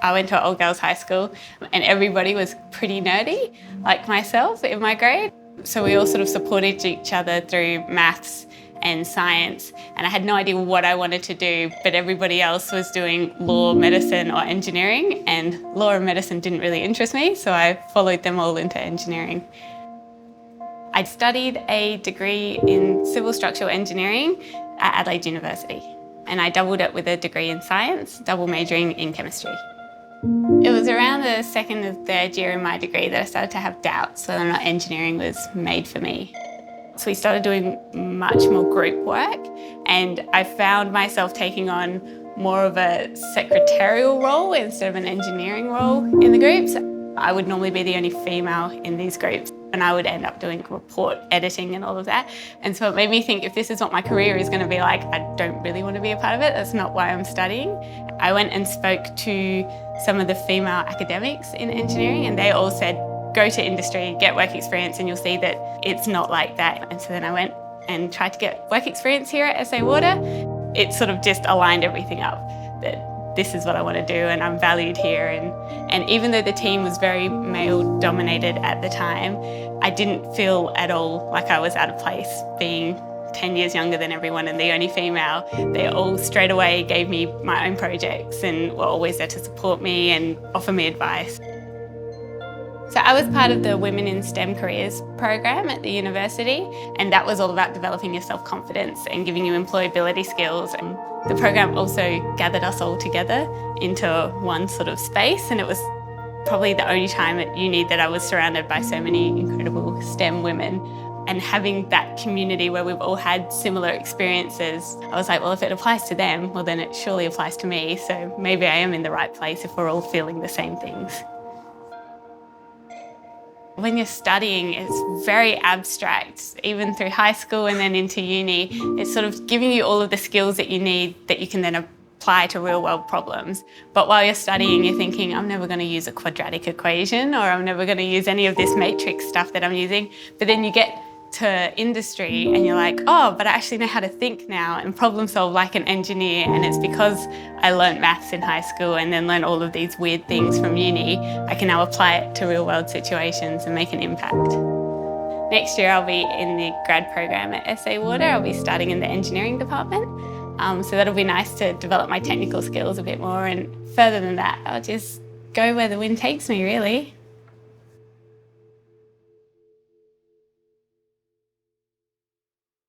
I went to an all-girls high school and everybody was pretty nerdy, like myself in my grade. So we all sort of supported each other through maths and science, and I had no idea what I wanted to do, but everybody else was doing law, medicine or engineering, and law and medicine didn't really interest me, so I followed them all into engineering. I studied a degree in civil structural engineering at Adelaide University, and I doubled it with a degree in science, double majoring in chemistry. It was around the second or third year in my degree that I started to have doubts whether or not engineering was made for me. So we started doing much more group work, and I found myself taking on more of a secretarial role instead of an engineering role in the groups. I would normally be the only female in these groups, and I would end up doing report editing and all of that. And so it made me think, if this is what my career is going to be like, I don't really want to be a part of it. That's not why I'm studying. I went and spoke to some of the female academics in engineering, and they all said, go to industry, get work experience, and you'll see that it's not like that. And so then I went and tried to get work experience here at SA Water. It sort of just aligned everything up, that this is what I want to do and I'm valued here. And even though the team was very male dominated at the time, I didn't feel at all like I was out of place being 10 years younger than everyone and the only female. They all straight away gave me my own projects and were always there to support me and offer me advice. So I was part of the Women in STEM Careers program at the university, and that was all about developing your self-confidence and giving you employability skills. And the program also gathered us all together into one sort of space, and it was probably the only time at uni that I was surrounded by so many incredible STEM women. And having that community where we've all had similar experiences, I was like, well, if it applies to them, well, then it surely applies to me. So maybe I am in the right place if we're all feeling the same things. When you're studying, it's very abstract, even through high school and then into uni. It's sort of giving you all of the skills that you need that you can then apply to real world problems. But while you're studying, you're thinking, I'm never going to use a quadratic equation, or I'm never going to use any of this matrix stuff that I'm using. But then you get to industry and you're like, oh, but I actually know how to think now and problem solve like an engineer. And it's because I learnt maths in high school and then learned all of these weird things from uni, I can now apply it to real world situations and make an impact. Next year I'll be in the grad program at SA Water. I'll be starting in the engineering department. So that'll be nice to develop my technical skills a bit more, and further than that, I'll just go where the wind takes me, really.